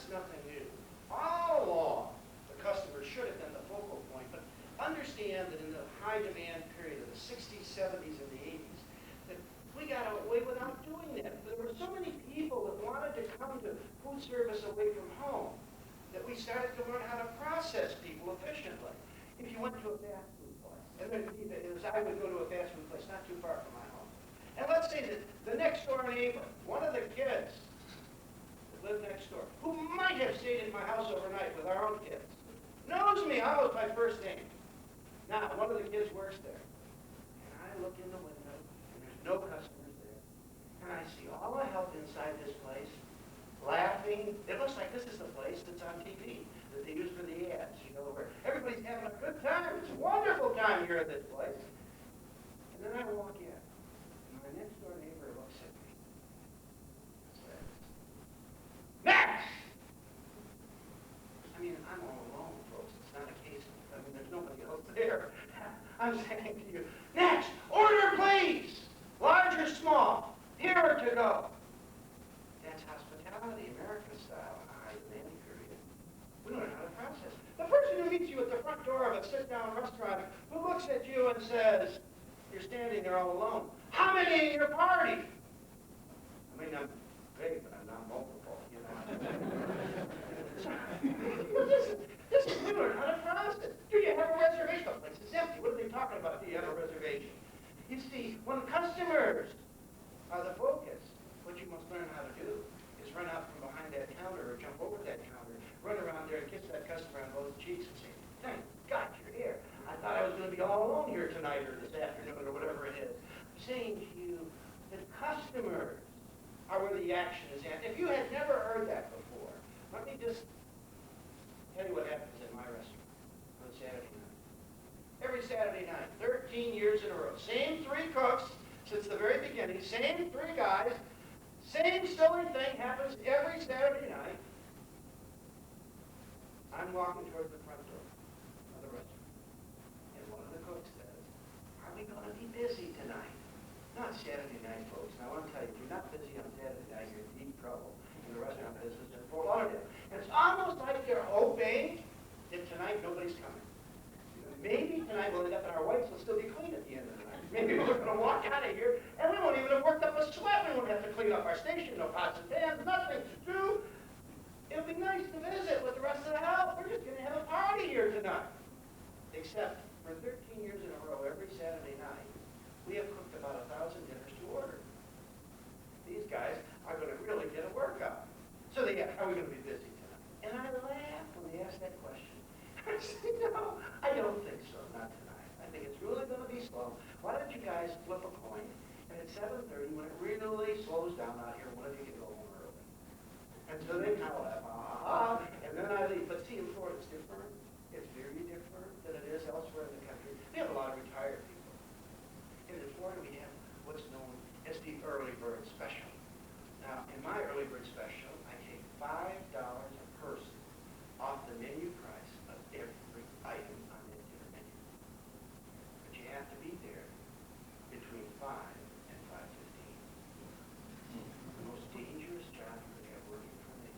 That's nothing new. All along, the customer should have been the focal point, but understand that in the high demand period of the 60s, 70s, and the 80s, that we got away without doing that. There were so many people that wanted to come to food service away from home that we started to learn how to process people efficiently. If you went to a fast food place, and then as I would go to a fast food place not too far from my home, and let's say that the next door neighbor, one of the kids that lived next door, who might have stayed in my house overnight with our own kids, knows me almost by first name. Now, one of the kids works there, and I look in the window, and there's no customers there, and I see all the help inside this place, laughing. It looks like this is the place that's on TV that they use for the ads, you know, where everybody's having a good time. It's a wonderful time here at this place. And then I walk in, and my next door neighbor looks at me and says, Max! I mean, I'm all alone, folks. It's not a case of, I mean, there's nobody else there. I'm saying to you, next, order please! Large or small, here or to go. That's hospitality, American style, in a high demand period. We don't know how to process. The person who meets you at the front door of a sit-down restaurant, who looks at you and says, you're standing there all alone, how many in your party? I mean, I'm big, but I'm not multiple, you know. This is, we learn how to process. Do you have a reservation? The place is empty. What are they talking about? Do you have a reservation? You see, when customers are the focus, what you must learn how to do is run out from behind that counter or jump over that counter, run around there and kiss that customer on both cheeks and say, thank God you're here. I thought I was going to be all alone here tonight or this afternoon or whatever it is. I'm saying to you that customers are where the action is at. If you had never heard that before, let me just tell you what happens in my restaurant on Saturday night. Every Saturday night, 13 years in a row. Same three cooks since the very beginning, same three guys, same silly thing happens every Saturday night. I'm walking towards the front door of the restaurant, and one of the cooks says, are we going to be busy tonight? Not Saturday night, folks. Now, I want to tell you, if you're not busy on Saturday night, you're in deep trouble in the restaurant business in Fort Lauderdale. And it's almost like they're hoping that tonight nobody's coming. Maybe tonight we'll end up and our whites will still be clean at the end of the night. Maybe we're going to walk out of here and we won't even have worked up a sweat. We won't have to clean up our station, no pots and pans, nothing to do. It'll be nice to visit with the rest of the house. We're just going to have a party here tonight. Except for 13 years in a row, every Saturday night, we have cooked about 1,000 dinners to order. These guys are going to really get a workout. So they ask, are we going to be busy tonight? And I laugh when they ask that question. I say, no, I don't think so, not tonight. I think it's really going to be slow. Why don't you guys flip a coin, and at 7:30, when it really slows down out here, one of you can go home early. And so they kind of laugh, and then I leave. But see, in Florida, it's different. It's very different than it is elsewhere in the country. We have a lot of retired people. And in Florida, we have what's known as the early bird special. Now, in my early bird special, I take $5 a person off the menu price of every item on that dinner menu. But you have to be there between 5 and 5:15. The most dangerous job you could have working for me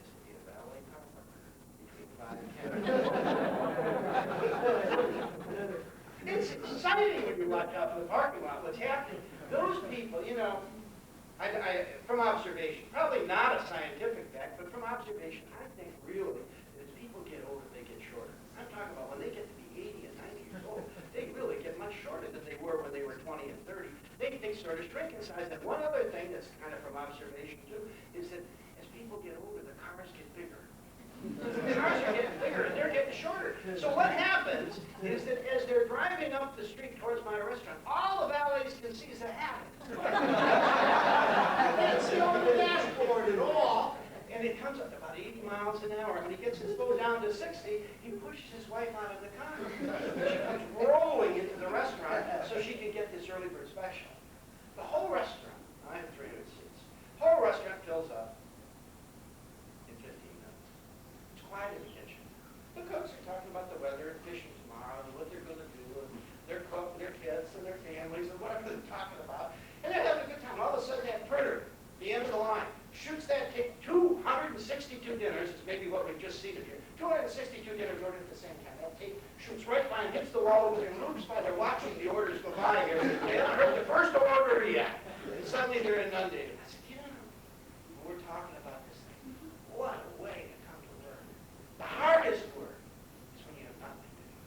is to be a valet car parker between 5 and 10. It's exciting when you watch out in the parking lot what's happening. Those people, you know, from observation, probably not a scientific fact, but from observation, I think really that as people get older, they get shorter. I'm talking about when they get to be 80 and 90 years old, they really get much shorter than they were when they were 20 and 30. They sort of shrink in size. And one other thing that's kind of from observation too is that as people get older, the cars get bigger. The cars are getting bigger and they're getting shorter. So what happens is that as they're driving up the street towards my restaurant, all the valets can see is a habit. You can't see over the dashboard at all. And it comes up to about 80 miles an hour. When he gets his slow down to 60, he pushes his wife out of the car. She comes rolling into the restaurant so she can get this early bird special. The whole restaurant, I have 300 seats, the whole restaurant fills up in 15 minutes. It's quiet in the kitchen. The cooks are talking about the weather and fishing tomorrow and what they're going to do and their cook and their kids and their families and whatever they're talking about. And they're having a good time. All of a sudden that printer, the end of the line, shoots that tape 250 262 dinners is maybe what we've just seated here. 262 dinners ordered at the same time. That tape shoots right by and hits the wall within loops while they're watching the orders go by here. They haven't heard the first order yet. And suddenly they're inundated. I said, you know, when we're talking about this thing, what a way to come to learn. The hardest work is when you have nothing to do.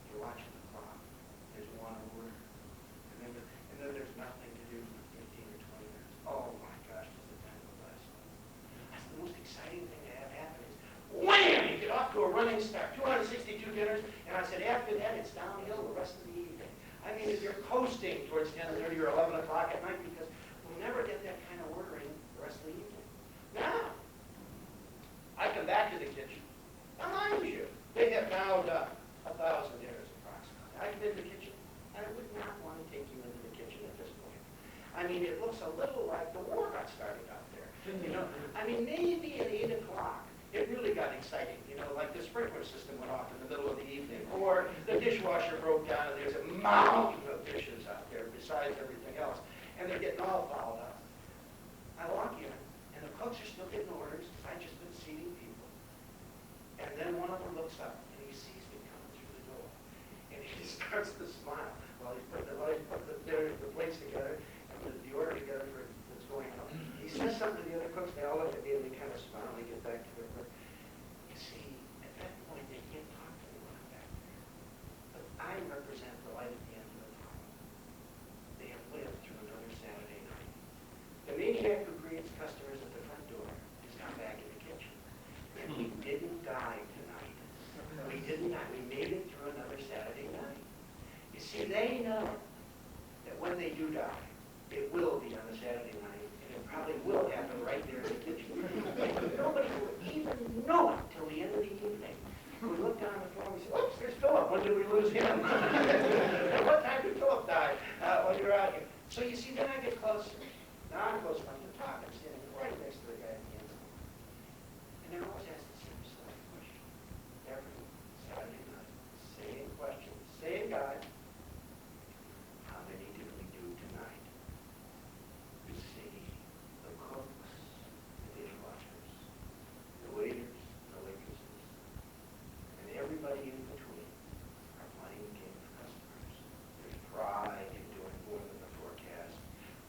You're watching the clock. There's one order. And then there's nothing to do for 15 or 20 minutes. Oh my gosh, does the time go by slow. That's the most exciting thing to have happen is, wham, you get off to a running start. 262 dinners, and I said after that it's downhill the rest of the evening. I mean, if you're coasting towards 10:30 or 11 o'clock at night, because we'll never get that kind of ordering the rest of the evening. Now, I come back to the kitchen. Now, mind you, they have now done 1,000 dinners approximately. I come into the kitchen, and I would not want to take you into the kitchen at this point. I mean, it looks a little like the war got started out there. You know, I mean, maybe at 8 o'clock, it really got exciting. You know, like the sprinkler system went off in the middle of the evening, or the dishwasher broke down and there's a mountain of dishes out there besides everything else, and they're getting all fouled up. I walk in, and the cooks are still getting orders. I've just been seating people. And then one of them looks up, and he sees me coming through the door, and he starts to smile while he's putting the plates together, and the order together for what's going on. He says something to the other cooks, they all look at me, and they kind of smile, and they get back to their work. You see, at that point, they can't talk to anyone back there. But I represent the light at the end of the tunnel. They have lived through another Saturday night. The maniac who greets customers at the front door is now back in the kitchen. And we didn't die tonight. We didn't die. We made it through another Saturday night. You see, they know that when they do die, it will be on a Saturday night, and it probably will happen right there in the kitchen. Nobody will even know it till the end of the evening. We look down the floor and we say, oops, there's Philip. When did we lose him? At what time did Philip die when you were out here? So you see, then I get closer. Now I'm close enough to talk. I'm standing right next to the guy at the end. And they're always asking the same silly question. Every Saturday night. Same question. Same guy. How many did we do tonight? You see, the cooks, the dishwashers, the waiters, the waitresses, and everybody in between are playing the game of customers. There's pride in doing more than the forecast.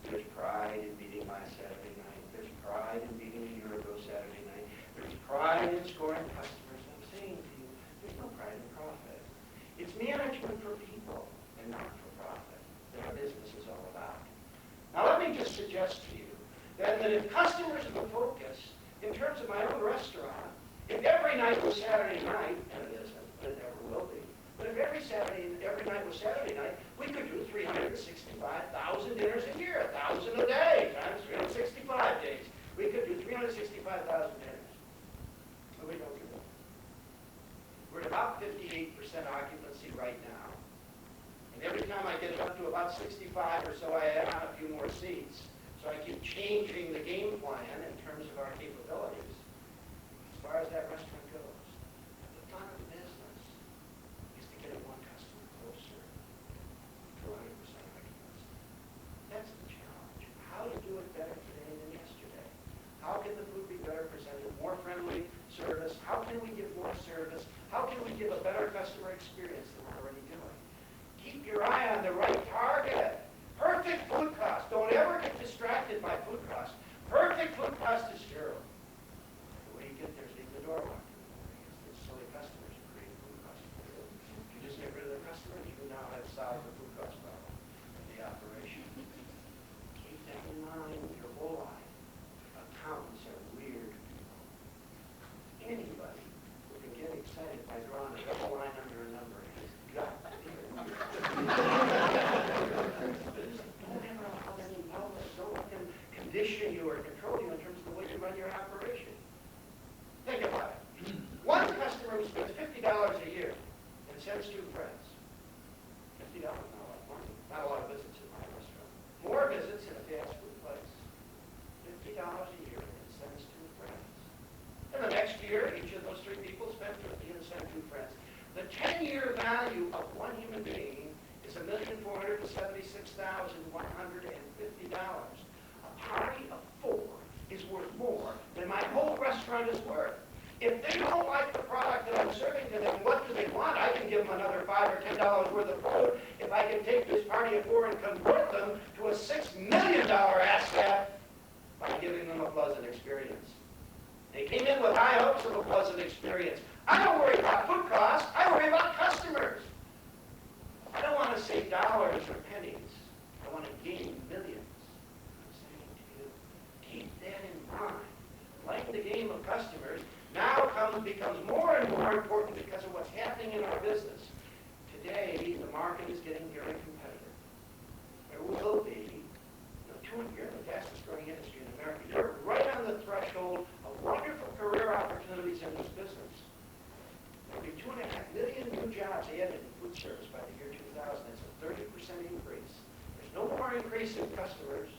There's pride in beating last Saturday night. There's pride in beating a year ago Saturday night. There's pride in scoring customers. I'm saying to you, there's no pride in profit. It's management for people and not for profit that our business is all about. Now let me just suggest to you that if customers are the focus, in terms of my own restaurant, if every night was Saturday night, and it isn't, but it never will be, but if every night was Saturday night, we could do 365,000 dinners a year, 1,000 a day, times 365 days. We could do 365,000 dinners. But we don't do that. We're at about 58% occupancy right now. And every time I get up to about 65 or so, I add on a few more seats. So I keep changing the game plan in terms of our capabilities. As far as that restaurant goes, the fun of the business is to get one customer closer to 100% occupancy. That's the challenge. How to do it better today than yesterday. How can the food be better presented, more friendly service? How can we give more service? How can we give a better customer experience than we're already doing? Keep your eye on the right target. Perfect food cost. Don't ever get distracted by food cost. Perfect food cost is zero. The way you get there is leave the door locked. It's silly customers who create food cost. If you just get rid of the customers, you now have solved the food cost problem of the operation. Keep that in mind your whole life. Accountants are weird people. Anybody who can get excited by drawing a double line under a number has got to be don't ever allow any wellness, don't let them condition you or control you in terms of the way you run your operation. Think about it. One customer who spends $50 a year and sends two friends. $50 not a lot of money. Not a lot of visits in my restaurant. More visits in a fast food place. $50 a year and sends two friends. And the next year, each of those three people spend $50 and send two friends. The 10-year value of one human being is $1,476,150. A party of four is worth more than than my whole restaurant is worth. If they don't like the product that I'm serving to them, what do they want? I can give them another $5 or $10 worth of food if I can take this party of four and convert them to a $6 million asset by giving them a pleasant experience. They came in with high hopes of a pleasant experience. I don't worry about food costs. I worry about customers. I don't want to save dollars or pennies. I want to gain millions. I'm saying to you, keep that in mind. Playing the game of customers now becomes more and more important because of what's happening in our business. Today, the market is getting very competitive. There will be, you're the fastest growing industry in America. You're right on the threshold of wonderful career opportunities in this business. There'll be 2.5 million new jobs added in food service by the year 2000. That's a 30% increase. There's no more increase in customers.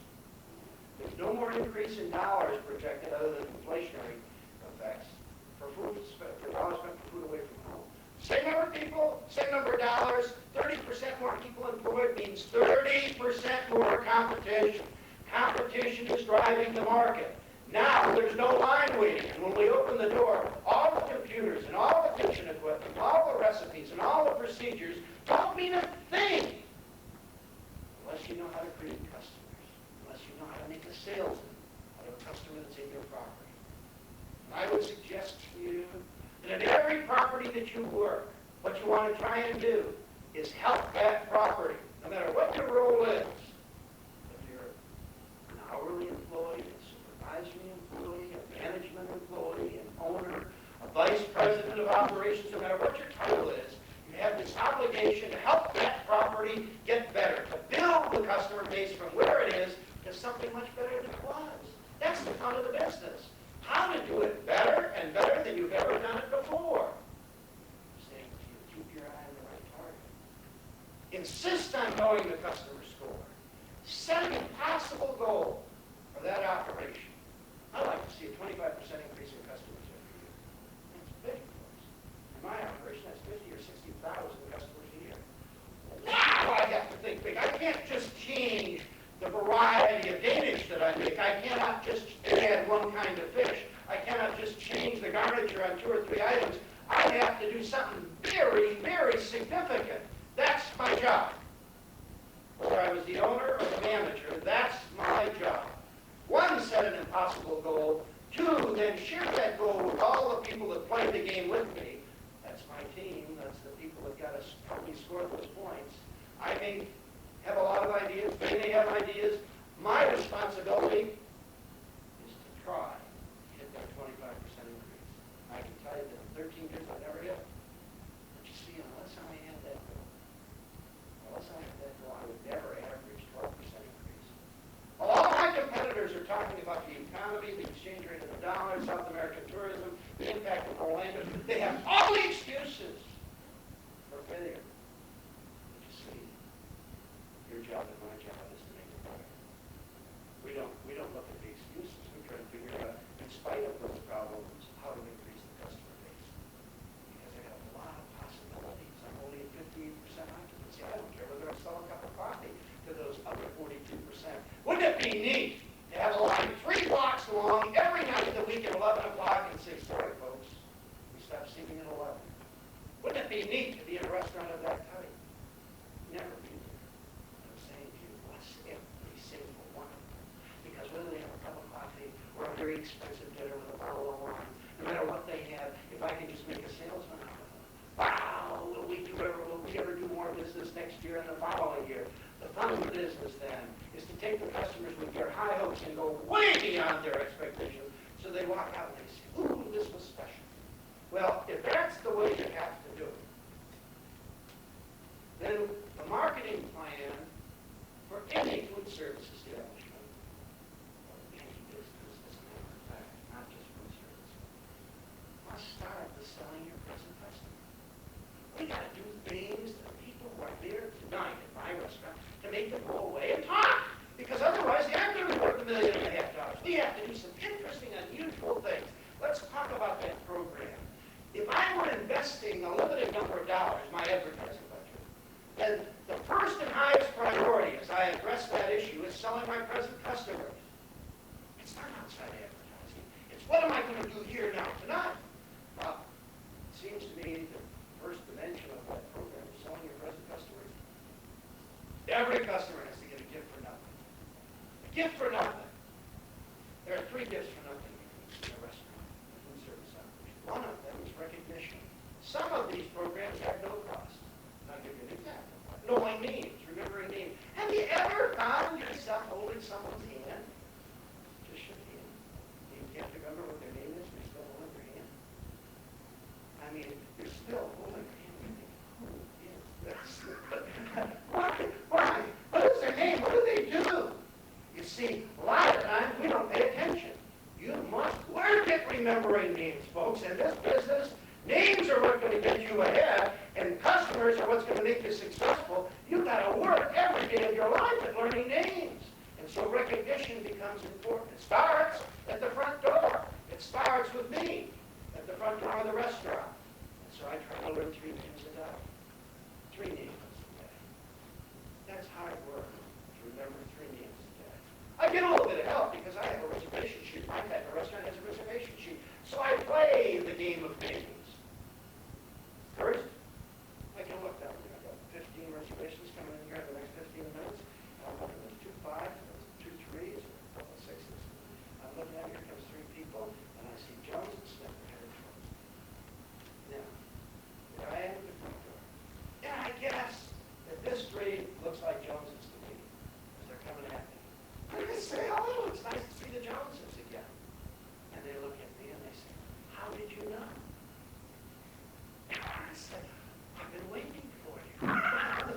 There's no more increase in dollars projected other than inflationary effects for dollars spent for food away from home. Same number of people, same number of dollars, 30% more people employed means 30% more competition. Competition is driving the market. Now there's no line waiting. And when we open the door, all the computers and all the kitchen equipment, all the recipes and all the procedures don't mean a thing unless you know how to create customers, unless you know how to make a salesman out of a customer that's in your property. I would suggest to you that in every property that you work, what you want to try and do is help that property, no matter what your role is. If you're an hourly employee, a supervisory employee, a management employee, an owner, a vice president of operations, no matter what your title is, you have this obligation to help that property get better, to build the customer base from where it is to something much better than it was. That's the fun of the business. How to do it better and better than you've ever done it before. Saying to you, keep your eye on the right target. Insist on knowing the customer score. Set an impossible goal for that operation. I'd like to see a 25% increase in customers every year. That's big, folks. In my operation, that's 50 or 60,000 customers a year. Wow, I have to think big. I can't just change the variety of Danish that I make. I cannot just add one kind of fish. I cannot just change the garniture on 2 or 3 items. I have to do something very, very significant. That's my job. Whether I was the owner or the manager, that's my job. 1, set an impossible goal. 2, then share that goal with all the people that play the game with me. That's my team. That's the people that got us help me score those points. I may have a lot of ideas. They may have ideas. My responsibility is to try to hit that 25% increase. I can tell you that in 13 years I've never hit it. But you see, unless I had that goal, I would never average 12% increase. Well, all my competitors are talking about the economy, the exchange rate of the dollar, South American tourism, the impact of world language. They have all the excuses for failure. But you see, your job and my job is to make it better. We don't look at the excuses. We try to figure out, in spite of those problems, how to increase the customer base. Because I have a lot of possibilities. I'm only at 58% occupancy. I don't care whether I sell a cup of coffee to those other 42%. Wouldn't it be neat to have a line 3 blocks long every night of the week at 11 o'clock and 6:30, folks? We stop singing at 11. Wouldn't it be neat to be in a restaurant of that type? Never be. Whether they have a cup of coffee or a very expensive dinner with a bottle of wine, no matter what they have, if I can just make a salesman out of them. Wow, will we ever do more business next year and the following year? The fun of the business then is to take the customers with your high hopes and go way beyond their expectations so they walk out and they say, ooh, this was special. Well, if that's the way you have to do it, then the marketing plan for any food service establishment, start with selling your present customer. We got to do things to the people who are there tonight at my restaurant to make them go away and talk. Because otherwise, they aren't going to be worth $1.5 million. We have to do some interesting, unusual things. Let's talk about that program. If I were investing a limited number of dollars, my advertising budget, then the first and highest priority as I address that issue is selling my present customers. It's not outside advertising. It's What am I going to do here now tonight? Well, it seems to me the first dimension of that program is selling your present customers. Every customer has to get a gift for nothing. A gift for nothing. There are 3 gifts for nothing in a restaurant, a food service operation. One of them is recognition. Some of these programs have no cost. I'll give you an example. Knowing names, remembering names. Have you ever found yourself holding someone's hand? Just shook hand. You can't remember what their name is, but you're still holding their hand. I mean, you're still holding their hand. You think, who is this? Why? What is their name? What do they do? You see, a lot of times we don't pay attention. You must work at remembering names, folks. In this business, names are what's going to get you ahead, and customers are what's going to make you successful. You've got to work every day of your life at learning names. And so recognition becomes important. It starts at the front door. It starts with me at the front door of the restaurant. And so I try to learn 3 names a day. 3 names a day. That's hard work, to remember 3 names a day. I get a little bit of help because I have a reservation sheet. My type of restaurant has a reservation sheet. So I play the game of names. First, I can look down there. I've got 15 reservations coming in here in the next 15 minutes. I'm looking at 2 5s, 2 3s, a couple of 6s. I'm looking at here comes 3 people, and I see Jones and Smith are headed towards me. Now, there I am at the front door. And I guess that this 3 looks like Joneses to me as they're coming at me. And I say, hello, it's nice to see the Joneses again. And they look at me and they say, how did you know? I said, I've been waiting for you.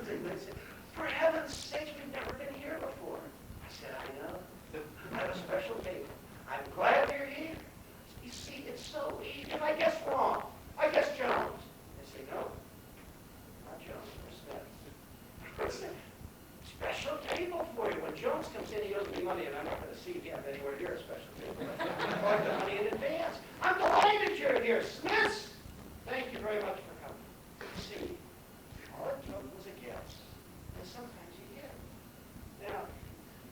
They said, for heaven's sake, we've never been here before. I said, I know. I have a special table. I'm glad you're here. You see, it's so easy. If I guess wrong, I guess Jones. They say, no, not Jones, or Smith. I said, special table for you. When Jones comes in, he owes me money, and I'm not going to see him anywhere near a special table. I bought the money in advance. I'm delighted you're here. Smiths, thank you very much for coming. See, all it took was a guess. And sometimes you get it. Now,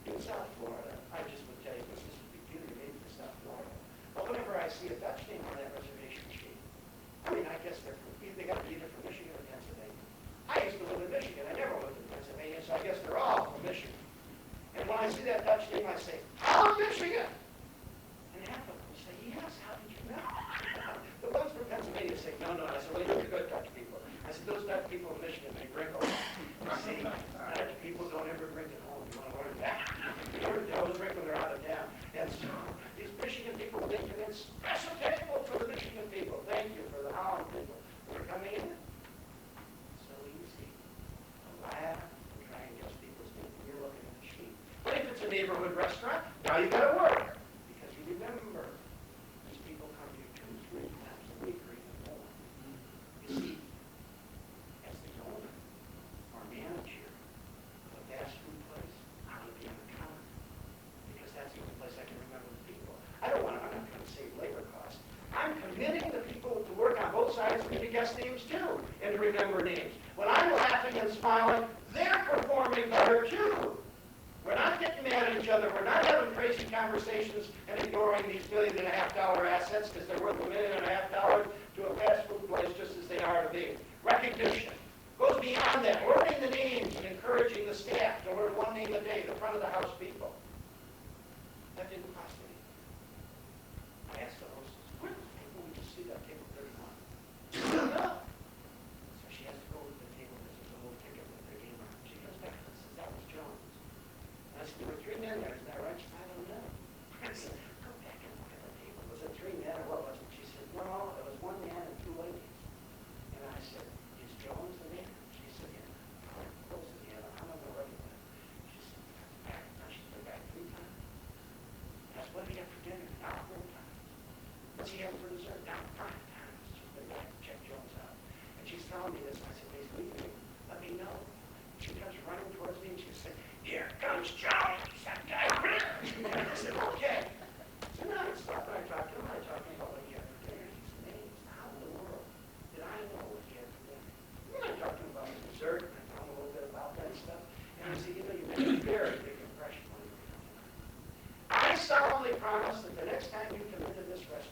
in South Florida, I just would tell you, this is peculiar maybe for South Florida. But whenever I see a Dutch name on that reservation sheet, I mean, I guess they got to be either from Michigan or Pennsylvania. I used to live in Michigan. I never lived in Pennsylvania, so I guess they're all from Michigan. And when I see that Dutch name, I say, oh, Michigan! And half of them say, yes, how did you know? The ones from Pennsylvania say, no. I said, well, you're good Dutch people. I said, those Dutch people in Michigan, they drink a lot. See, Dutch people don't ever drink at home. You want to learn that? They always drink when they're out of town. And so these Michigan people, they come in special table for the Michigan people. Thank you for the Holland people. They're coming in. So easy. Laugh and try and guess people's names. You're looking at the sheet. But if it's a neighborhood restaurant, now you got to work. Because you remember, these people come to you 2, 3 times a week or even more. You see, as the owner or manager of a fast food place, I want to be on the counter. Because that's the only place I can remember the people. I'm not trying to save labor costs. I'm committing the people to work on both sides for me to guess names too and to remember names. When I'm laughing and smiling, they're performing better too. We're not getting mad at each other. We're not having crazy conversations and ignoring these $1.5 million assets because they're worth $1.5 million to a fast food place just as they are to me. Recognition goes beyond that. Learning the names and encouraging the staff to learn 1 name a day, the front of the house people. That didn't cost me. I asked the hostess, where are those people? We just see that table 31. No. So she has to go to the table because there's a whole ticket with their name on it. She goes back and says, that was Jones. And I said, there were 3 men there, isn't that right? She said, I don't know. I said, go back and look at the table. Was it 3 men or what was it? She said, no, it was 1 man and 2 ladies. And I said, is Jones the man? She said, yeah. Close to the end. I'm not going to recognize him. She said, back. Now she's been back 3 times. That's what he had for dinner. Now 4 times. What's he have for dessert? Now 5 times. She's been back to check Jones out. And she's telling me this. And I said, please leave me. Let me know. She comes running towards me and she said, here comes Jones. That guy. And I said, okay. So now I stopped and I talked to him. I talked to him about what he had for dinner. He said, names. How in the world did I know what he had for dinner? And I talked to him about his dessert. And I told him a little bit about that stuff. And I said, you know, you made a very big impression when you were coming. I solemnly promise that the next time you come into this restaurant,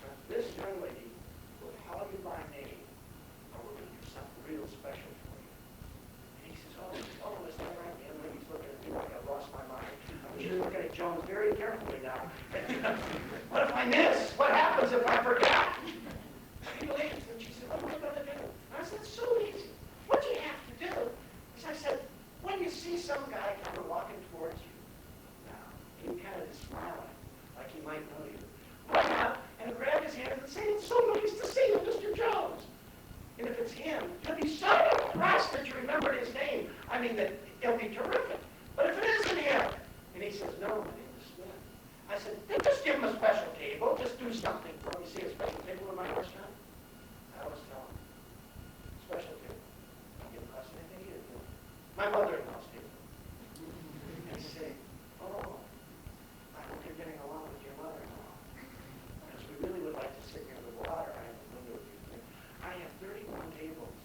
I miss? What happens if I forget? And she said, what am I going to do? And I said, it's so easy. What you have to do is, I said, when you see some guy kind of walking towards you, now, you kind of just smile at him, like he might know you. Run out and grab his hand and say, it's so nice to see you, Mr. Jones. And if it's him, he'll be so impressed that you remembered his name. I mean, that it'll be terrific. But if it isn't him, and he says, no, my name is Smith. I said, then just give him a special table. Just do something for him. You see a special table in my restaurant? I always tell him, special table. Don't give him cost anything either. My mother-in-law's table. And he say, oh, I hope you're getting along with your mother-in-law. Because we really would like to sit near the water. I have a window view. I have 31 tables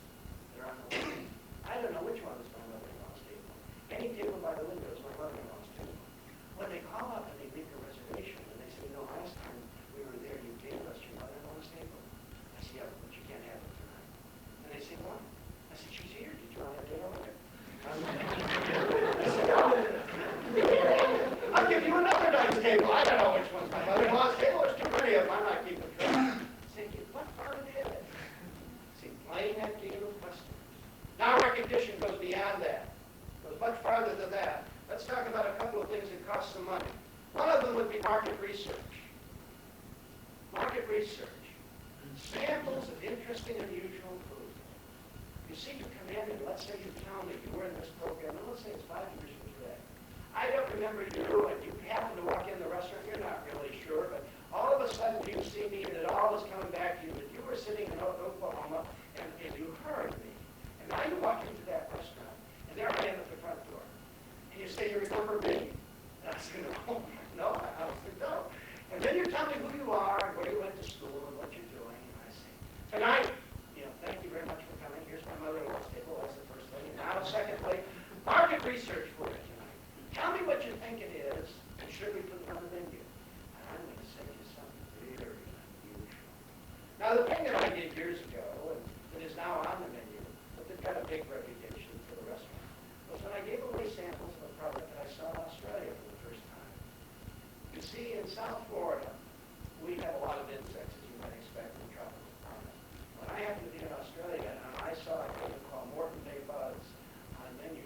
that are on the window. I don't know which one is my mother-in-law's table. Any table by the window is my mother-in-law's table. When they call up and they make a reservation, and they say, no, last time we were there, you gave us your mother-in-law's table. I say, yeah, but you can't have it tonight. And they say, what? I said, she's here. Did you want to have dinner with her? I said, no. I'll give you another nice table. I don't know which one's my mother-in-law's table. There's too many of them. I'm not keeping track. Thinking, what part of it? See, playing that game of customers. Now recognition goes beyond that. Goes much farther than that. Let's talk about a couple of things that cost some money. One of them would be market research. Market research. Samples of interesting and unusual food. You see, you come in and let's say you tell me you were in this program, and let's say it's 5 years from today. I don't remember you, and you happen to walk in the restaurant, you're not really sure, but all of a sudden you see me, and it all is coming back to you, that you were sitting in Oklahoma, and you heard me. And now you walk into that restaurant, and there I am at the front door. And you say, you remember me? And I say, no, I said, no. And then you tell me who you are, and where you went to school, and what you're doing, and I say, tonight, thank you very much for coming. Here's my mother-in-law's table. That's the first thing. And now, secondly, market research for you tonight. Tell me what you think it is, and should we put it on the menu? And I'm going to say you something very unusual. Now, the thing that I did years ago, and that is now on the menu, but that got a big reputation for the restaurant, was when I gave away samples of a product that I saw in Australia for the first time. You see, in South Florida, we have a lot of insects, as you might expect, in tropical climate. When I happened to be in Australia, and I saw a thing called Moreton Bay Buds on the menu,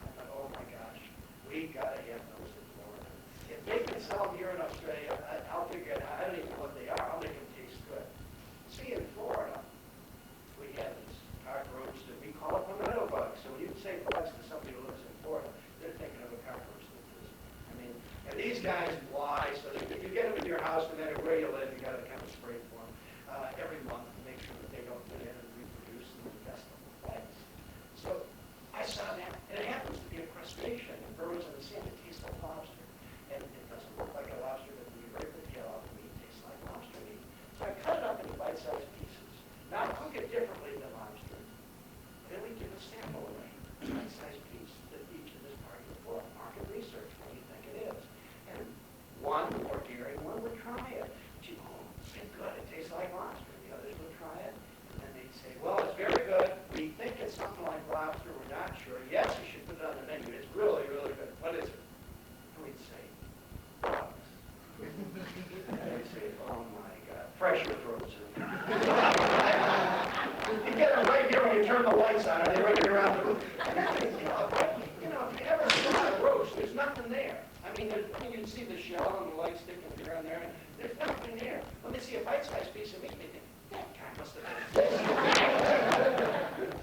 I thought, oh my gosh, we got to have those in Florida. If they can sell them here in Australia, I'll figure it out. I don't even know what they are. I'll make them taste good. See, in Florida, we have these cockroach that we call a palmetto bug. So when you say bugs to somebody who lives in Florida, they're thinking of a cockroach that is. I mean, and these guys fly, so that if you get them in your house, no matter where you live, you got to kind of spray for them every month to make sure that they don't get in and reproduce and infest them with bugs. So I saw that, and it happens to be a crustacean. It burrows in the sand. It tastes like lobster, and it doesn't look like a lobster, but when you break the tail off the meat, it tastes like lobster meat. So I cut it up into bite-sized pieces. Now I cook it differently than lobster. Then we give a sample away, a bite-sized piece that each of this part of the book. Market research, what do you think it is? And one, or daring one, would try it. Gee, oh, it's good. It tastes like lobster. The others would try it, and then they'd say, well, it's very good. We think it's something like lobster. We're not sure. Yes, you should put it on the menu. It's really, really good. What is it? And we'd say, bugs. And they'd say, oh my God, fresh or frozen. You get them right here when you turn the lights on, and they run you around the room. And that's, if you ever saw a roast, there's nothing there. I mean, you can see the shell and the light sticking here and there, and there's nothing there. When they see a bite-sized piece of meat, they think, that guy must have been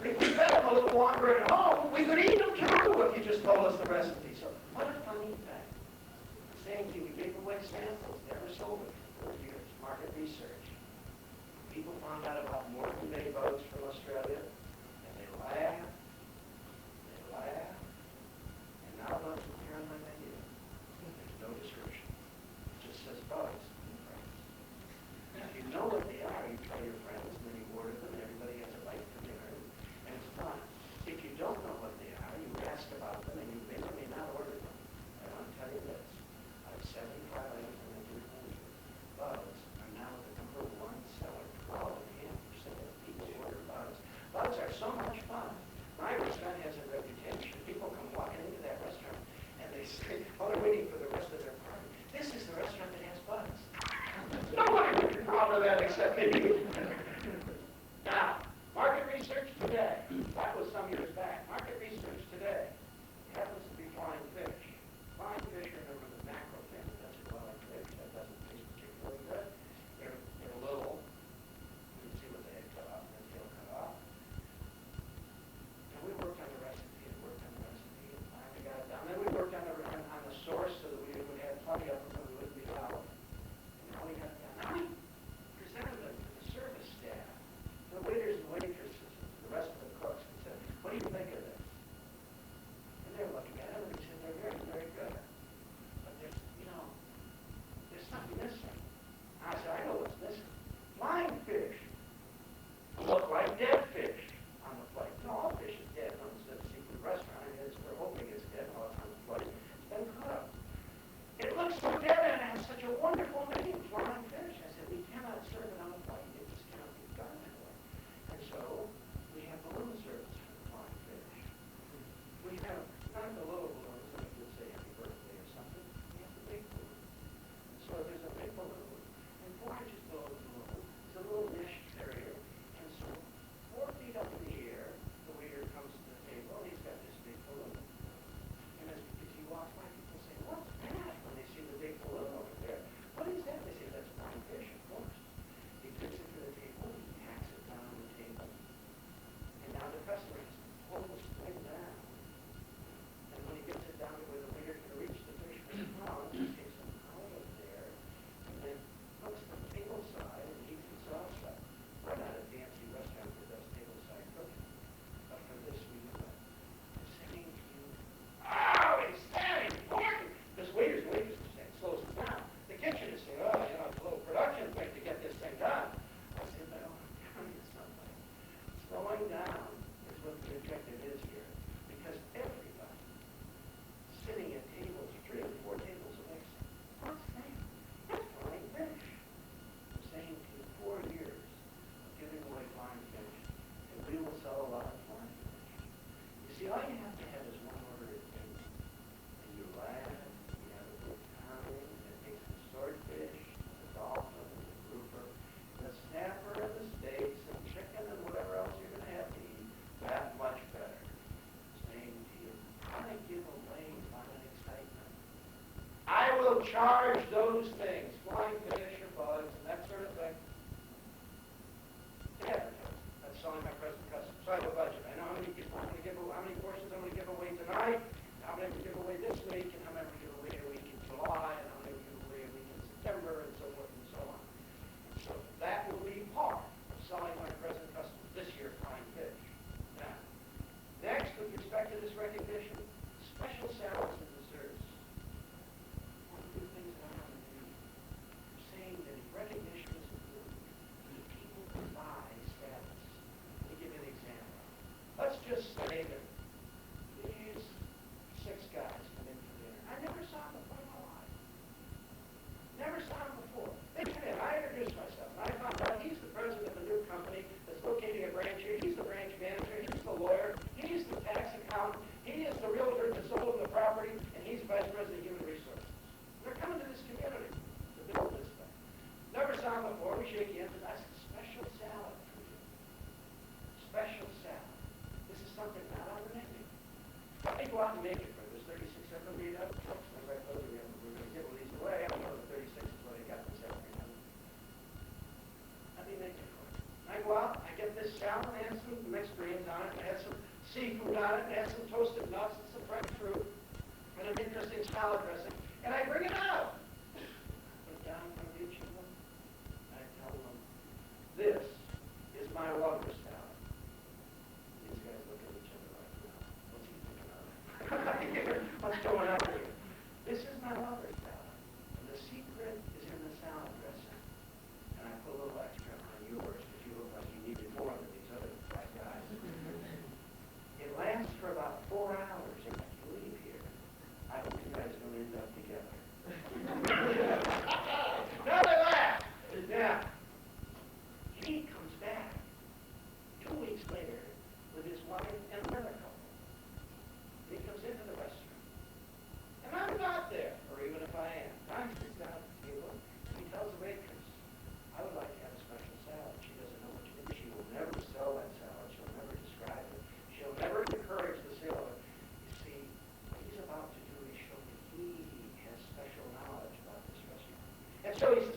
if we fed them a little longer at home, we could eat them too if you just told us the recipe. So what a funny thing. Same thing, we gave away samples, never sold it for 4 years. Market research. People found out about Moreton Bay bugs from Australia, and they laughed, and now bugs appear on my menu. There's no description. It just says bugs in France. Now, if you know what they are, you tell your friends, and then you order them, and everybody has a bite for dinner, and it's fun. If you don't know what they are, you ask about them, and you may or may not order them. I want to tell you this. Out of 75 items on the menu, except me. Now, market research today. That was some years back. Market research today happens to be flying fish. Flying fish are number the macro family. That's a flying fish. That doesn't taste particularly good. They're little. You can see what they cut off, the tail cut off. And we worked on the recipe and worked on the recipe and finally got it done. Then we worked on the source so that we would have plenty of them and we wouldn't be out. And now we got it done. Now we presented them to the service staff, the waiters and waitresses, the rest of the cooks, and said, what do you think of this? And they're looking at it and they said, they're very, very good. But there's, there's something missing. I said, I know what's missing. Flying fish look like dead fish on the plate. No, all fish is dead. No, it's a seafood restaurant. We're hoping it's dead while it's on the plate. It's been cooked. It looks so dead and it has such a wonderful name, flying fish. I said, we cannot serve it on the plate. It just cannot be done that way. And so we have balloon service for the flying fish. We have not the little balloons that would say happy birthday or something. We have the big balloon. And so there's a big balloon. And 4 inches below the balloon is a little mesh carrier. And so 4 feet up in the air, the waiter comes to the table and he's got this big balloon. And as he walks by, people say, what's that? When they see the big balloon over there. What is that? They say, that's flying fish, of course. He takes it to the table, he tacks it down on the table. And now the customer has to pull this thing down. And when he gets it down to where the waiter can reach the fish with his mouth, he takes it out of there and then hooks the table side and heats the sauce up. We're not a fancy restaurant that does table side cooking. But for this we do it. I'm saying to you, oh, it's very important. Because waiters and waitresses are saying, slows it down. The kitchen is saying, oh, it's a little production thing to get this thing done. I said, but I'm telling you something. Slowing down is what the objective is here. Because everybody sitting at tables, 3 or 4 tables away, saying, what's that? That's flying fish. I'm saying to you, 4 years of giving away flying fish, and we will sell a lot of flying fish. You see, all you have to have is one order of things. And you laugh, you have a good time, and it takes the swordfish, the dolphin, the grouper, the snapper, and the steaks, and chicken, and whatever else you're going to have to eat, that much better. Saying to you, how to give away fun and excitement. I will charge those things, flying fish or bugs, and that sort of thing. To advertise. That's selling my present customers. So I have a budget. I know how many portions I'm going to give away tonight, how many I'm going to give away this week, and how many I'm going to give away a week in July, and how many I'm going to give away a week in September, and so forth and so on. And so that will be part of selling my present customers this year, flying fish. Now, next, with respect to this recognition, special salads and desserts. One of the things that I want to do, I'm saying that if recognition is important, people can buy status. Let me give you an example. Let's just say that these 6 guys come in for dinner. I never saw them before in my life. Never saw them before. They come in. I introduced myself. And I found out he's the president of a new company that's locating a branch here. He's the branch manager. He's the lawyer. He's the tax accountant. He is the realtor that sold the property. And he's vice president of human resources. They're coming to this community to build this thing. Never saw them before. We shake hands and I said, special salad for you. Special salad. This is something not on the menu. Let me go out and make it for you. There's 36 of them made up. Remember I told you we're going to give these away. I don't know the 36 is what I got this afternoon. Let me make it for you. I go out, I get this salad, and add some mixed greens on it, and add some seafood on it, and add some toasted nuts and some fresh fruit, and an interesting salad dressing, and I bring it out. Put it down in front of each of them, and I tell them, this is my water salad. These guys look at each other like, what's he thinking of? What's going on here? This is my water salad, and the secret is in the salad dressing. And I put a little extra on yours because you look like you needed more than these other 5 guys. It lasts for about 4 hours, and if you leave here, I hope you guys don't end up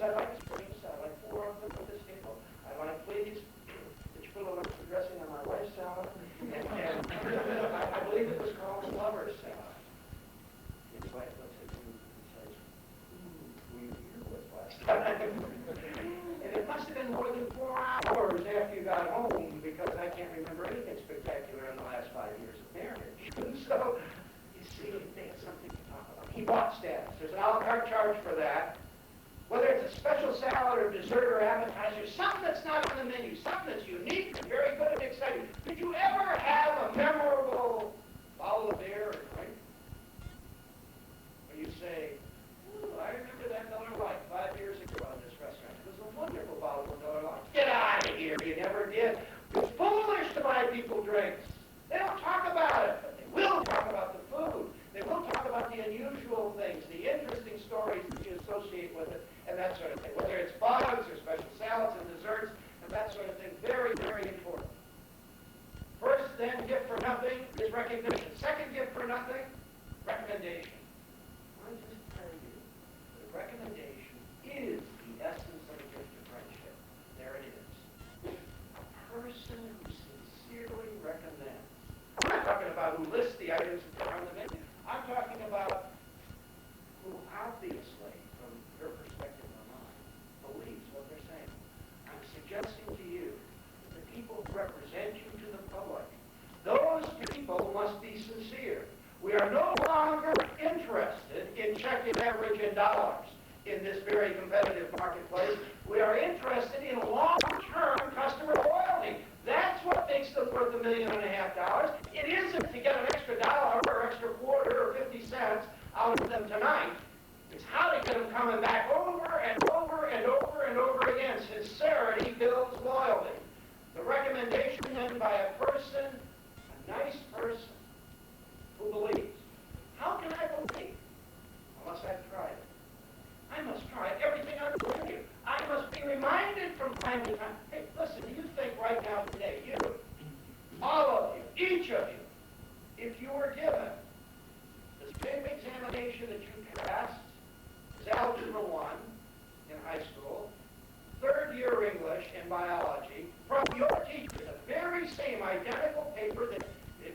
I like springs. I like 4 of them at this table. I like please that you put a little dressing on my wife's salad. And I believe it was called lover's salad. His wife looks at me and says, who you here with last time? And it must have been more than 4 hours after you got home, because I can't remember anything spectacular in the last 5 years of marriage. So, you see, they had something to talk about. He bought status. There's an a la carte charge for that. Whether it's a special salad or dessert or appetizer, something that's not on the menu, something that's unique and very good and exciting. Did you ever have a memorable bottle of beer or drink? Where you say, ooh, I remember that Miller Lite 5 years ago in this restaurant. It was a wonderful bottle of Miller Lite. Get out of here, you never did. It's foolish to buy people drinks. They don't talk about it, but they will talk about the food. They will talk about the unusual things, the interesting stories that you associate with it, and that sort of thing. Whether it's bugs or special salads and desserts and that sort of thing, very, very important. First, then, gift for nothing is recognition. Second gift for nothing, recommendation. I just tell you that recommendation is the essence of a gift of friendship. There it is. A person who sincerely recommends. I'm not talking about who lists the items that are on the menu. I'm talking about who obviously, from your perspective or mine, believes what they're saying. I'm suggesting to you that the people who represent you to the public, those people must be sincere. We are no longer interested in checking average in dollars in this very competitive marketplace. We are interested in long-term customer loyalty. That's what makes them worth $1.5 million. It isn't to get an extra dollar or extra quarter or 50 cents out of them tonight. It's how to get them coming back over and over and over and over again. Sincerity builds loyalty. The recommendation then by a person, a nice person, who believes. How can I believe? Unless I've tried it. I must try everything on the menu. I must be reminded from time to time. Hey, listen, you think right now today, you, all of you, each of you, if you were given the same examination that you passed as Algebra 1 in high school, third year English and biology, from your teacher, the very same identical paper that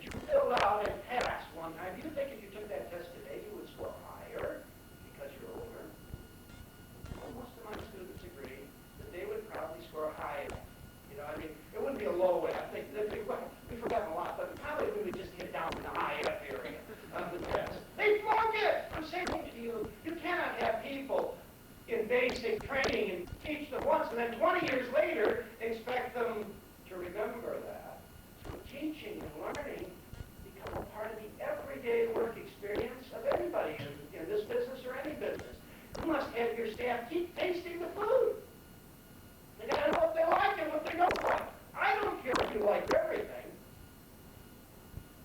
you filled out and passed one time, do you think if you took that test today you would score higher because you're older? Well, most of my students agree that they would probably score higher. You know, I mean, it wouldn't be a low way. I think we've forgotten a lot, but probably we would just get down in the high F area of the test. They flunk it! I'm saying to you, you cannot have people in basic training and teach them once, and then 20 years later expect them to remember that. So teaching and learning become a part of the everyday work experience of anybody in this business or any business. You must have your staff keep tasting the food. They gotta know what they like and what they don't like. I don't care if you like everything.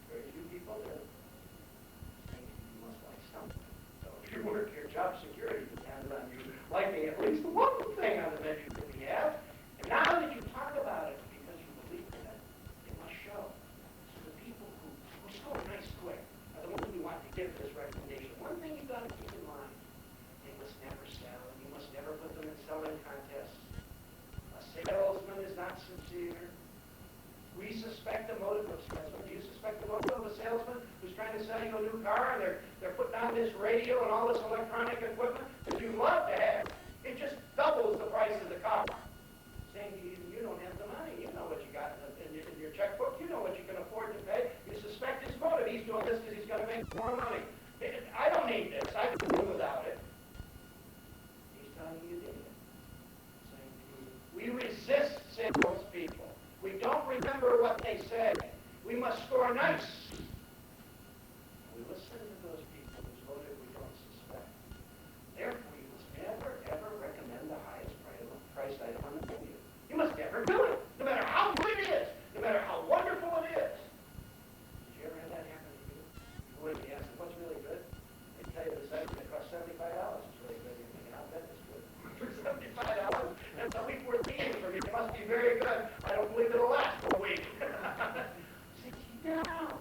Very few people do. I think you must like something. So if you work, your job security depends on you liking at least one thing on the menu that we have. And now that you talk about it because you believe in it, it must show. So the people who score nice quick are the ones who want to give this recommendation. One thing you've got to keep in mind, they must never sell. You must never put them in selling contests. A salesman is not sincere. We suspect the motive of a salesman. Do you suspect the motive of a salesman who's trying to sell you a new car and they're putting on this radio and all this electronic equipment that you love to have? It just doubles the price of the car. Saying to you, you don't have the money. You know what you got in your checkbook. You know what you can afford to pay. You suspect his motive. He's doing this because he's going to make more money. I don't need this. I can do without it. He's telling you to do it. Saying to you, we resist salespeople. We don't remember what they say. We must score nice. We listen to those people whose motive we don't suspect. Therefore, you must never, ever recommend the highest priced item on the menu. You must never do it, no matter how good it is, no matter how wonderful it is. Did you ever have that happen to you? You wouldn't be asking, what's really good? They'd tell you this item that costs $75 is really good. You're thinking, I'll bet it's good. For $75, that's a week worth eating from you. It must be very good. I don't believe it'll last for a week. Sit down.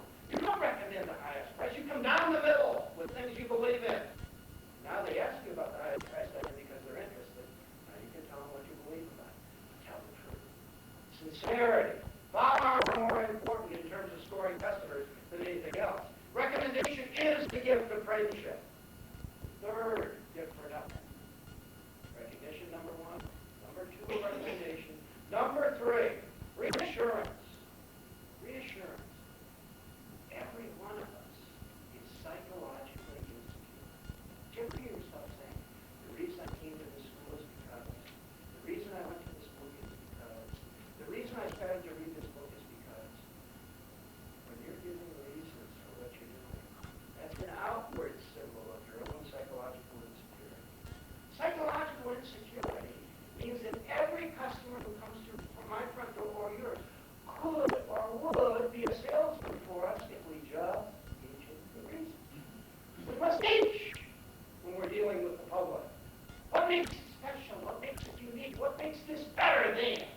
makes this better than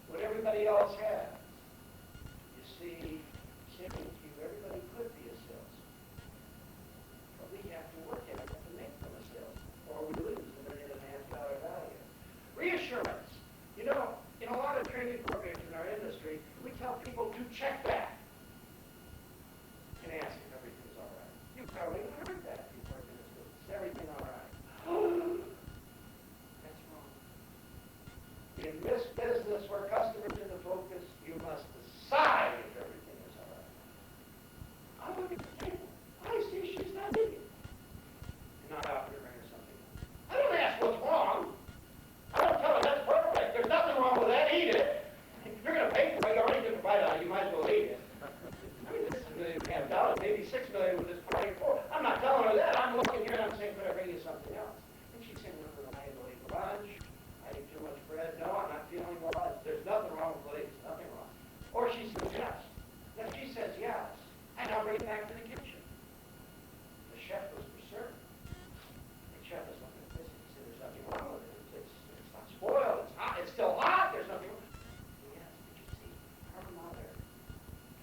what everybody else has? You see, simply to you, everybody could be a salesman. But we have to work at it to make them a salesman, or we lose the $1.5 million value. Reassurance. You know, in a lot of training programs in our industry, we tell people to check back and ask if everything's all right. You probably heard that if you've worked in this business. Is everything all right? That's wrong. In this business where customers are the focus, you must decide if everything is all right. I look at the table. I see she's not eating. You're not out here bringing something. I don't ask what's wrong. I don't tell her that's perfect. There's nothing wrong with that. Eat it. If you're going to pay for it, you already took a bite out of it. You might as well eat it. I mean, this is $1.5 million, maybe $6 million with this party for. I'm not telling her that. I'm looking here and I'm saying, could I bring you something else? And she's saying, no, I had to eat lunch. I ate too much bread. No, I'm not feeling well. There's nothing wrong with ladies. Nothing wrong. Or she says yes. If she says yes, I now bring it back to the kitchen. The chef goes for serving. The chef is looking at this and he said, there's nothing wrong with it. It's not spoiled. It's hot. It's still hot. There's nothing wrong. Yes, did you see? Her mother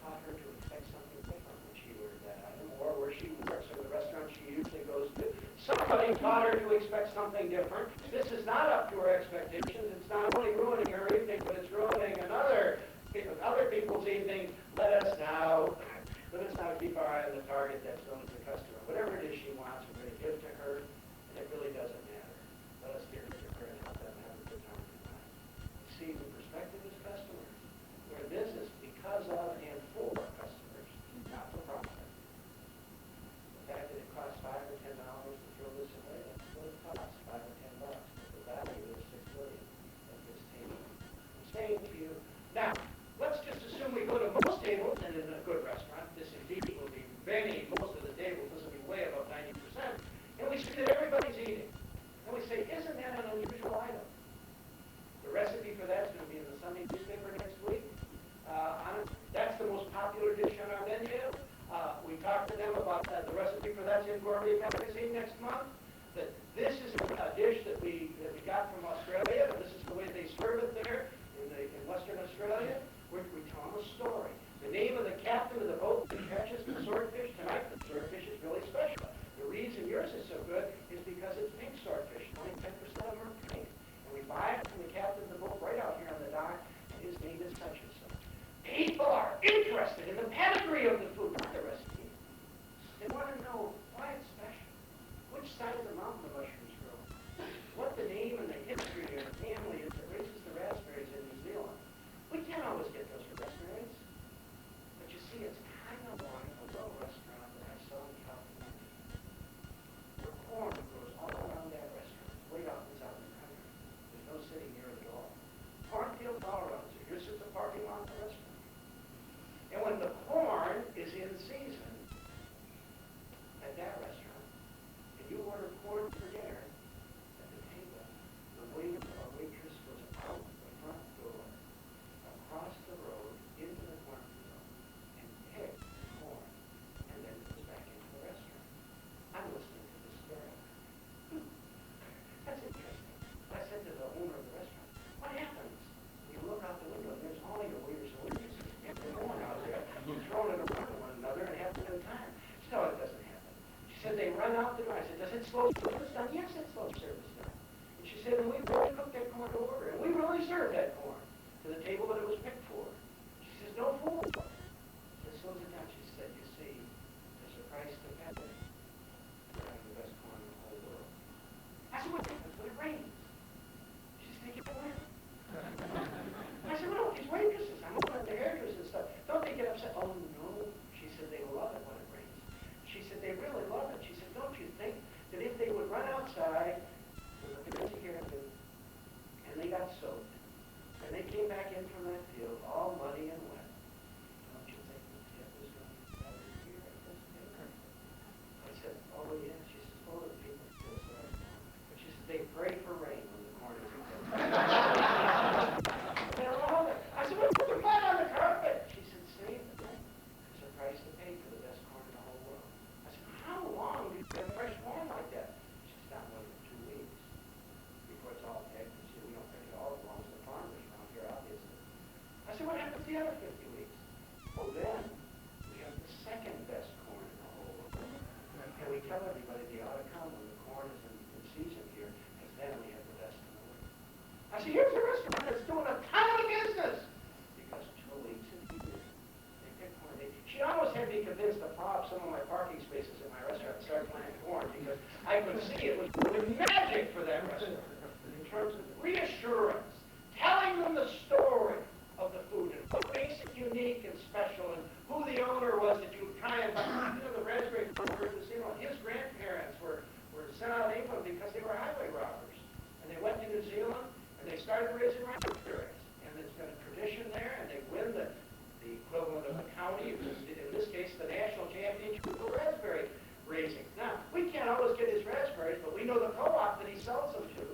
taught her to expect something different when she ordered that item, or where she works, or the restaurant she usually goes to. Somebody taught her to expect something different. This is not up to her expectations. It's not only ruining her evening, but it's ruining other people's evenings. Let us now keep our eye on the target. That's known as the customer. Whatever it is she wants, we're going to give to her, and it really doesn't matter. Let us give it to her and help them have a good time tonight. See, the perspective is customers. We're in business because of and for customers, not for profit. The fact that it costs $5 or $10 to throw this away, that's what it costs, $5 or $10. But the value is $6 billion at this table. I'm saying to you, now, let's just assume we go to most tables, and in a good restaurant, this indeed will be most of the tables, this will be way above 90%, and we see that everybody's eating. And we say, isn't that an unusual item? The recipe for that's going to be in the Sunday newspaper next week. That's the most popular dish on our menu. We talked to them about the recipe for that's in Gourmet Magazine next month. That this is a dish that we got from Australia, and this is the way they serve it there in Western Australia. We tell them a story. The name of the captain of the boat that catches the swordfish tonight, the swordfish is really special. The reason yours is so good is because it's pink swordfish. 25% of them are pink. And we buy it from the captain of the boat right out here on the dock, and his name is such and such. People are interested in the pedigree of the food, not the recipe. They want to know why it's special, which side of the mountain the mushrooms grow, what the name and the history of the family is that raises the raspberries in New Zealand. We can't always get those raspberries. But you see, it's kind of like a little restaurant that I saw in California. The corn grows all around that restaurant, way out in the country. There's no city near it at all. Cornfields all around. So here's just a parking lot of the restaurant. And when the corn is in season at that restaurant, and you order corn for dinner at the table, the waiter or waitress goes out the front door, across the road, into the cornfield, and picks the corn, and then goes back into the restaurant. I'm listening to this story. That's interesting. I said to the owner of the restaurant, what happens? You look out the window, and there's all your waiters and waitresses and the corn out there, throwing it around one another and having a good time. She said, no, it doesn't happen. She said, they run out the door. I said, does it slow service down? Yes, it slows service down. And she said, and we really cooked that corn to order, and we really served that corn to the table that it was picked for. She says, no fool. She slows it down. She said, you see, there's a price to pay for having the best corn in the whole world. I said, what happens when it rains? She said, they get wet. I said, well, these waitresses, I'm looking at the hairdressers and stuff. Don't they get upset? Oh, no. She said, they love it when it rains. She said, they really love it. She said, don't you think that if they would run outside with a fancy hairdo and they got soaked and they came back in from that field all muddy and wet, don't you think the tip was going to be better here at this table? I said, oh, yeah. She says, oh, the people feel sorry for them. But she said, they pray for rain when the corn is in They love it. I said, well, put the flat on the carpet. She said, save the thing. There's a price to pay for the best corn in the whole world. I said, how long do you get fresh corn like that? She said, not more than 2 weeks before it's all picked. She said, we don't pick it said, here's a restaurant that's doing a ton of business. Because 2 weeks in the year, they pick one. She almost had me convinced to pop some of my parking spaces in my restaurant and start planting corn because I could see it was magic for that restaurant in terms of reassurance, telling them the story of the food and what makes it unique and special and who the owner was that you would try and buy. You know, the raspberry farmer in New Zealand, his grandparents were sent out of England because they were highway robbers. And they went to New Zealand and they started raising raspberries. And there's been a tradition there, and they win the equivalent of a county, in this case the national championship for raspberry raising. Now, we can't always get his raspberries, but we know the co-op that he sells them to.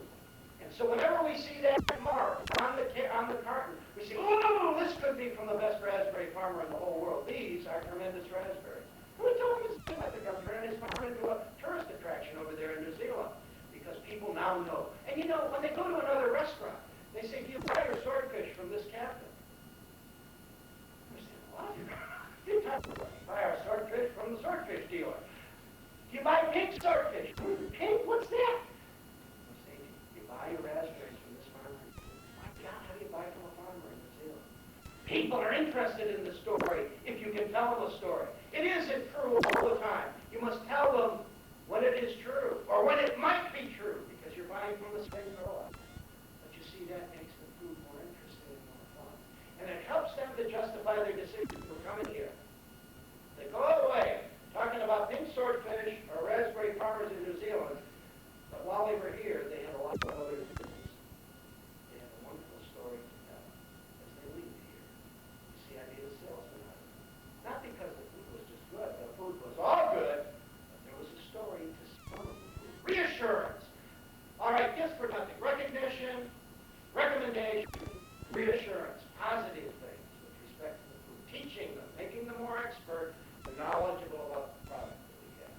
And so whenever we see that mark on the carton, we say, oh, this could be from the best raspberry farmer in the whole world. These are tremendous raspberries. And we told him it's like they're turning his farm into a tourist attraction over there in New Zealand because people now know. And you know, when they go to another restaurant, they say, do you buy your swordfish from this captain? I say, what? You buy our swordfish from the swordfish dealer. Do you buy pink swordfish? Pink? What's that? I say, you buy your raspberries from this farmer. My God, how do you buy from a farmer in New Zealand? People are interested in the story if you can tell them a story. It isn't true all the time. You must tell them when it is true or when it might be true because you're buying from the same co-op. But you see, that makes the food more interesting and more fun. And it helps them to justify their decision for coming here. They go away talking about pink swordfish or raspberry farmers in New Zealand, but while they were here, they had a lot of other things. They had a wonderful story to tell as they leave here. You see, I made a salesman out of it. Not because the food was just good. The food was all good, but there was a story to some of the food. Reassurance. All right, gifts for nothing. Recognition, recommendation, reassurance. Positive things with respect to the food. Teaching them, making them more expert, and knowledgeable about the product that we have.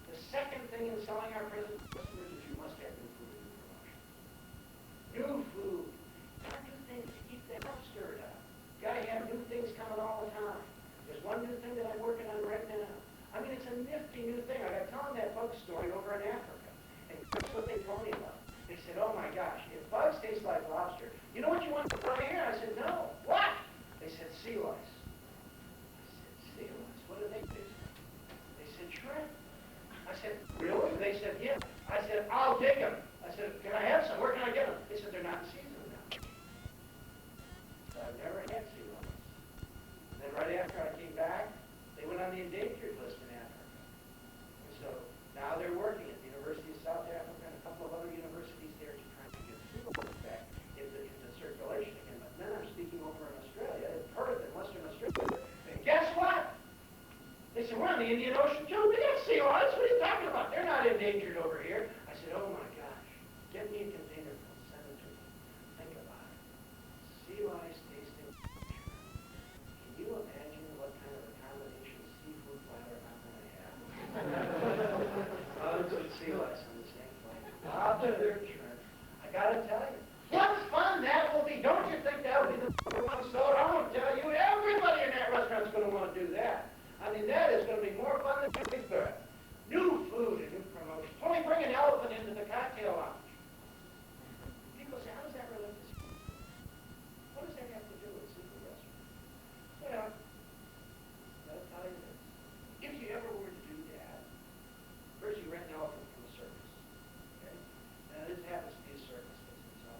The second thing in selling our present customers is you must have new food and new promotions. New food. Not new things to keep them up stirred up. You got to have new things coming all the time. There's one new thing that I'm working on right now. I mean, it's a nifty new thing. I got telling that bug story over in Africa. And that's what they told me about. They said, oh my gosh, if bugs taste like lobster, you know what you want to try here? I said, no. What? They said, sea lice. I said, sea lice? What do they taste like? They said, shrimp. I said, really? They said, yeah. I said, I'll take them. I said, can I have some? Where can I get them? They said, they're not in season now. So I've never had sea lice. Then right after I came back, they went on the endangered list in Africa. And so now they're working at the University of South Africa and a couple of other universities there to try to get sea lice back into circulation again. But then I'm speaking over in Australia, in Perth, in Western Australia. And guess what? They said, we're on the Indian Ocean too. We got sea lice. What are you talking about? They're not endangered over here. I said, oh my gosh. Get me a container full. Send it to me. Think about it. Sea lice tasting shrimp. Can you imagine what kind of a combination seafood platter I'm going to have? Bugs and sea lice on the same plate. Lobster, shrimp. I got to tell you. What fun that will be. Don't you think that will be the one sold? I want to tell you, everybody in that restaurant is going to want to do that. I mean, that is going to be more fun than Big Bird. New food and new promotions. When we bring an elephant into the cocktail lounge, people say, how does that relate to seafood? What does that have to do with seafood restaurants? Well, I'll tell you this. If you ever were to do that, first you rent an elephant from a circus. Okay? Now, this happens to be a circus business.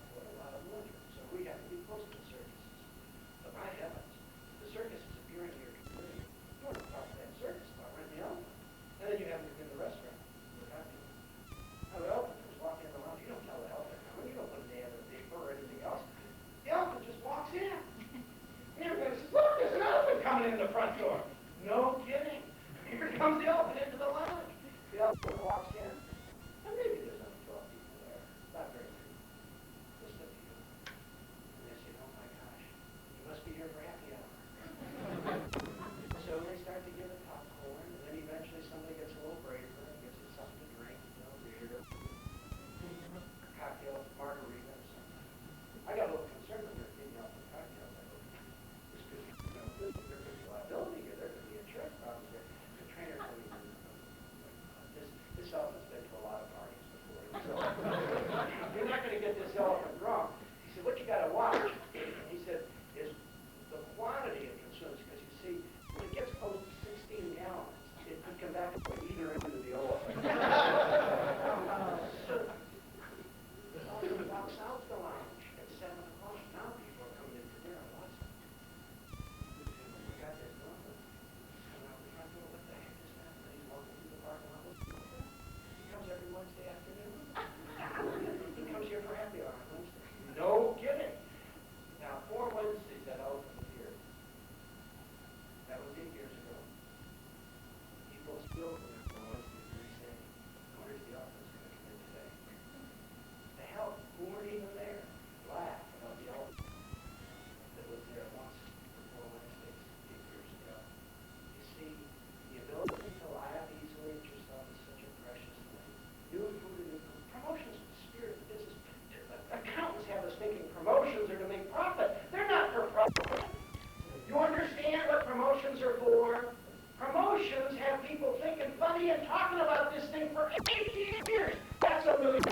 studying, talking about this thing for 18 years. That's $1.5 million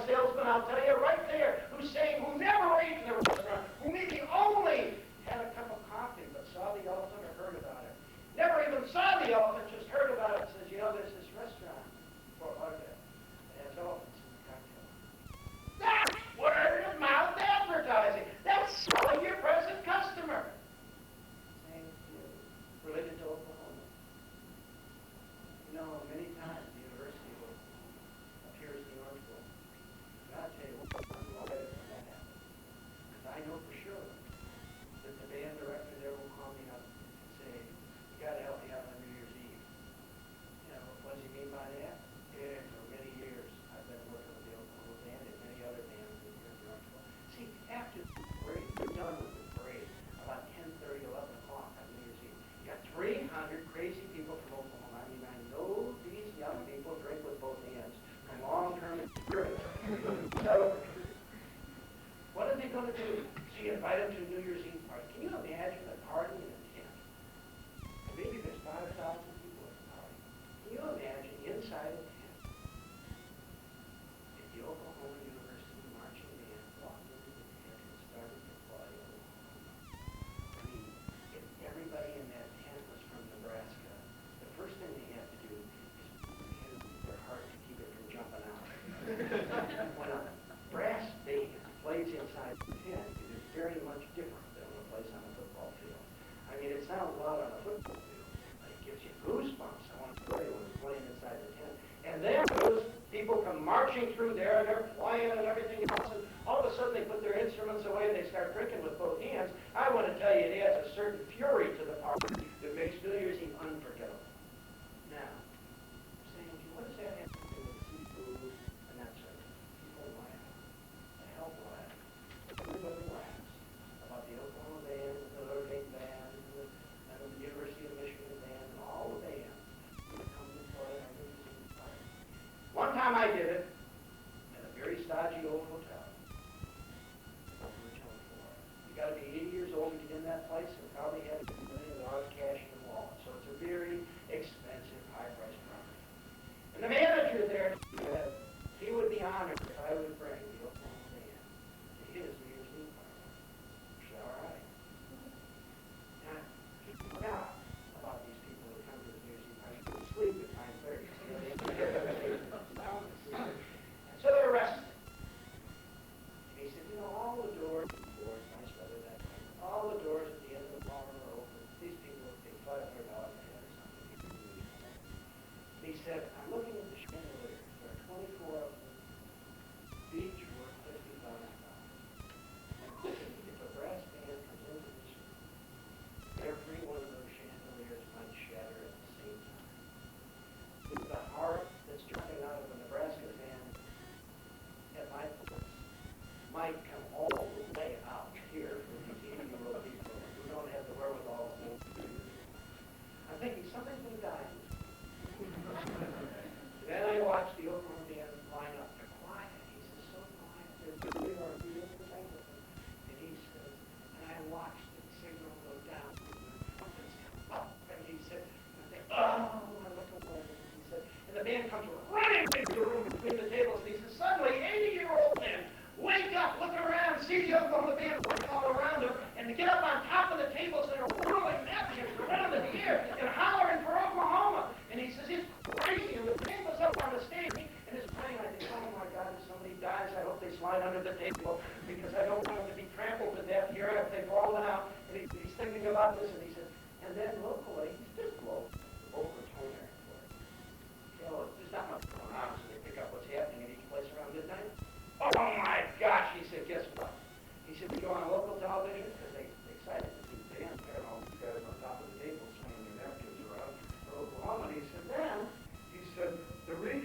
salesman, I'll tell you, right there, who's saying, who never ate in the restaurant, who maybe only had a cup of coffee, but saw the elephant or heard about it. Never even saw the elephant, just heard about it, says, you know, there's this restaurant for Argyle that has elephants in the cocktail. That's word of mouth advertising. That's selling your present customer. Same thing related to Oklahoma. You know, many times the University of Oklahoma appears in the Orange Bowl. And I'll tell you what, I'm glad when that happened. Because I know for sure that the band director there will call me up and say, you got to help me out on New Year's Eve. You know, what does he mean by that? Yeah, for many years I've been working with the Oklahoma band and many other bands in here in the Orange Bowl. See, after the parade, we're done with the parade about 10:30, 11 o'clock on New Year's Eve. You got 300 crazy people from Oklahoma. I mean, I know these young people drink with both hands from long-term experience. So, what are they going to do? So you invite them to a New Year's Eve party. Can you imagine a party in a tent? Maybe there's 5,000 people at the party. Can you imagine inside a tent if the Oklahoma University marching band walked into the tent and started to play Oklahoma? I mean, if everybody in that tent was from Nebraska, the first thing they have to do is put their hand in their heart to keep it from jumping out. When a brass band plays inside the tent, it is very much different than when it plays on a football field. I mean, it sounds loud on a football field, but it gives you goosebumps. I want to tell you when it's playing inside the tent. And then those people come marching through there, and they're playing and everything else, and all of a sudden they put their instruments away and they start drinking with both hands. I want to tell you, it adds a certain fury to the party that makes New Year's Eve unforgettable. Now, saying, what does that have to do with seafood and that sort of thing? People laugh. The hell laugh. Everybody laughs about the Oklahoma band, and the Notre Dame band, and the University of Michigan band, and all the bands that come to play our New Year's Eve party. One time I did it at a very stodgy old hotel. You got to be 80 years old to get in that place, and probably have $1 million cash in your wallet. So it's a very expensive, high-priced property. And the manager there said he would be honored if I would bring the Oklahoma band to his New Year's Eve party. I said, all right. Now, he forgot about these people who come to the New Year's Eve party. They sleep at 9:30. So they're arrested. And he said, you know, all the doors, nice weather that night, all the doors at the end of the bar are open. These people will pay $500 a head or something. And he said, I'm looking at the chandeliers. There are 24 of them. Each worth $50,000. If a brass band comes into this room, every one of those chandeliers might shatter at the same time. With the heart that's jumping out of a Nebraska band at my place might come all the way out here for these 80-year-old people who don't have the wherewithal to do this. I'm thinking something's been dying. Then I watched the Oklahoma band line up. They're quiet. He says, so quiet. They're doing our beautiful thing with them. And he says, and I watched the signal go down. And the trumpets come up. And he said, and they, oh, I look away. He said, and the band comes running into the room between the tables. And he says, suddenly, 80-year-old men wake up, look around, see the Oklahoma band all around them, and they get up on top of the tables and are whirling napkins around in the air and hollering for Oklahoma. And he says, it's crazy. And the band was up on the stage and is playing. I think, oh my God, if somebody dies, I hope they slide under the table because I don't want them to be trampled to death here if they fall down. And he's thinking about this, and he says,